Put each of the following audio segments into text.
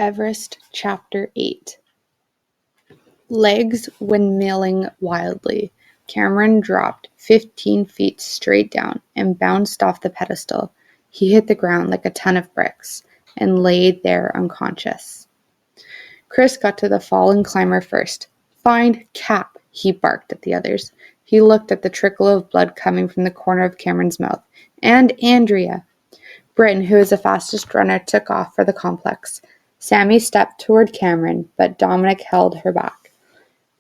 Everest, Chapter 8. Legs windmilling wildly, Cameron dropped 15 feet straight down and bounced off the pedestal. He hit the ground like a ton of bricks and lay there unconscious. Chris got to the fallen climber first. "Find Cap," he barked at the others. He looked at the trickle of blood coming from the corner of Cameron's mouth. "And Andrea." Bryn, who was the fastest runner, took off for the complex. Sammy stepped toward Cameron, but Dominic held her back.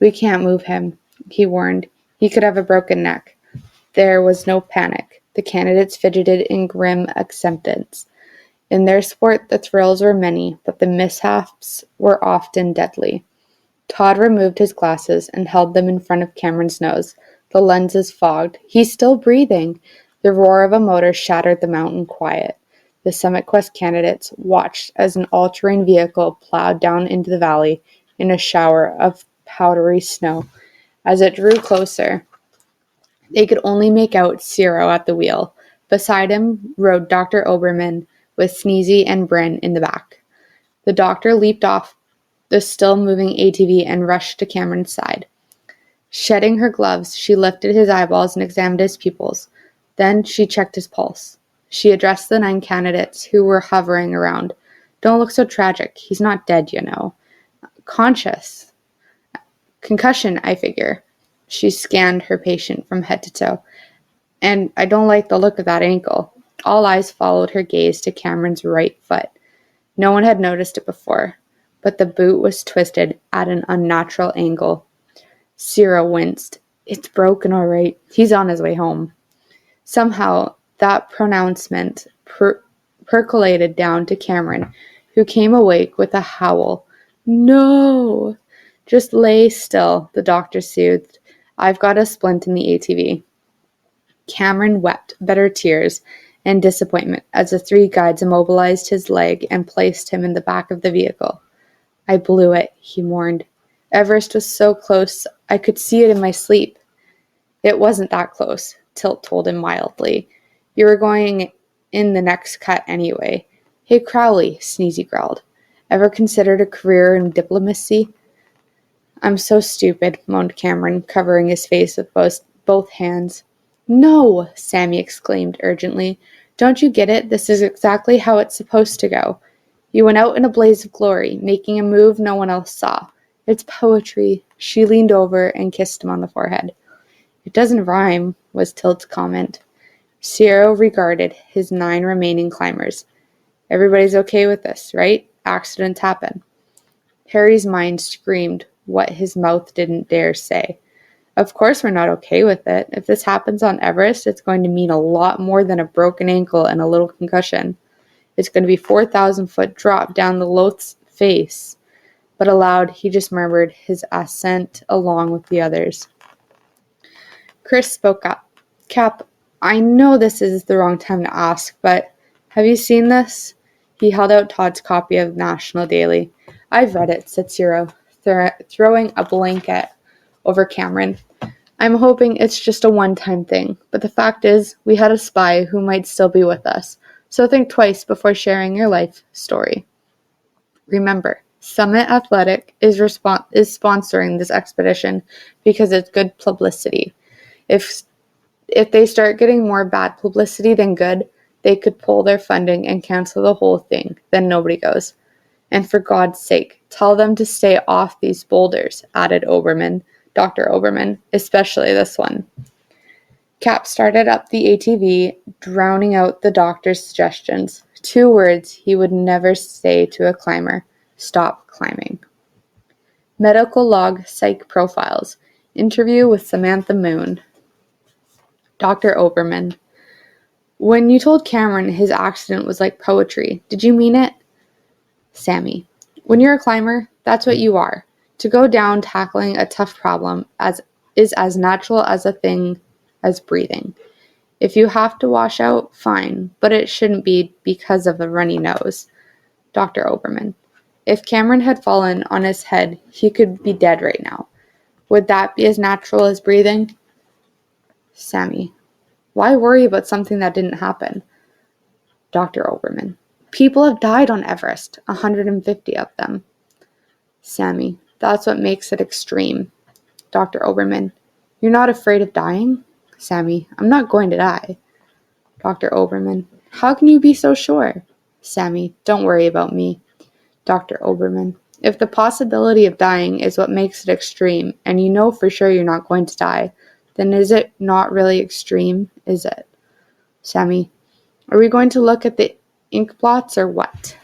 "We can't move him," he warned. "He could have a broken neck." There was no panic. The candidates fidgeted in grim acceptance. In their sport, the thrills were many, but the mishaps were often deadly. Todd removed his glasses and held them in front of Cameron's nose. The lenses fogged. "He's still breathing." The roar of a motor shattered the mountain quiet. The Summit Quest candidates watched as an all-terrain vehicle plowed down into the valley in a shower of powdery snow. As it drew closer, they could only make out Ciro at the wheel. Beside him rode Dr. Oberman, with Sneezy and Bryn in the back. The doctor leaped off the still-moving ATV and rushed to Cameron's side. Shedding her gloves, she lifted his eyeballs and examined his pupils. Then she checked his pulse. She addressed the 9 candidates who were hovering around. "Don't look so tragic. He's not dead, you know." "Conscious. Concussion, I figure." She scanned her patient from head to toe. "And I don't like the look of that ankle." All eyes followed her gaze to Cameron's right foot. No one had noticed it before, but the boot was twisted at an unnatural angle. Ciro winced. "It's broken, all right. He's on his way home." Somehow, that pronouncement percolated down to Cameron, who came awake with a howl. "No!" "Just lay still," the doctor soothed. "I've got a splint in the ATV." Cameron wept bitter tears and disappointment as the 3 guides immobilized his leg and placed him in the back of the vehicle. "I blew it," he mourned. "Everest was so close, I could see it in my sleep." "It wasn't that close," Tilt told him mildly. "You were going in the next cut anyway." "Hey, Crowley," Sneezy growled. "Ever considered a career in diplomacy?" "I'm so stupid," moaned Cameron, covering his face with both hands. "No!" Sammy exclaimed urgently. "Don't you get it? This is exactly how it's supposed to go. You went out in a blaze of glory, making a move no one else saw. It's poetry." She leaned over and kissed him on the forehead. "It doesn't rhyme," was Tilt's comment. Ciro regarded his 9 remaining climbers. "Everybody's okay with this, right? Accidents happen." Harry's mind screamed what his mouth didn't dare say. "Of course we're not okay with it. If this happens on Everest, it's going to mean a lot more than a broken ankle and a little concussion. It's going to be 4,000-foot drop down the Loth's face." But aloud, he just murmured his assent along with the others. Chris spoke up. "Cap, I know this is the wrong time to ask, but have you seen this?" He held out Todd's copy of National Daily. "I've read it," said Ciro, throwing a blanket over Cameron. "I'm hoping it's just a one-time thing, but the fact is, we had a spy who might still be with us, so think twice before sharing your life story. Remember, Summit Athletic is sponsoring this expedition because it's good publicity. If they start getting more bad publicity than good, they could pull their funding and cancel the whole thing. Then nobody goes. And for God's sake, tell them to stay off these boulders," added Dr. Oberman, "especially this one." Cap started up the ATV, drowning out the doctor's suggestions. 2 words he would never say to a climber: stop climbing. Medical log psych profiles. Interview with Samantha Moon. Dr. Oberman: "When you told Cameron his accident was like poetry, did you mean it?" Sammy: "When you're a climber, that's what you are. To go down tackling a tough problem is as natural as a thing as breathing. If you have to wash out, fine, but it shouldn't be because of a runny nose." Dr. Oberman: "If Cameron had fallen on his head, he could be dead right now. Would that be as natural as breathing?" Sammy: "Why worry about something that didn't happen?" Dr. Oberman: People have died on Everest, 150 of them. Sammy, that's what makes it extreme. Dr. Oberman, you're not afraid of dying? Sammy, I'm not going to die. Dr. Oberman, how can you be so sure? Sammy, don't worry about me. Dr. Oberman, if the possibility of dying is what makes it extreme, and you know for sure you're not going to die, then is it not really extreme, is it? Sammy, are we going to look at the ink blots or what?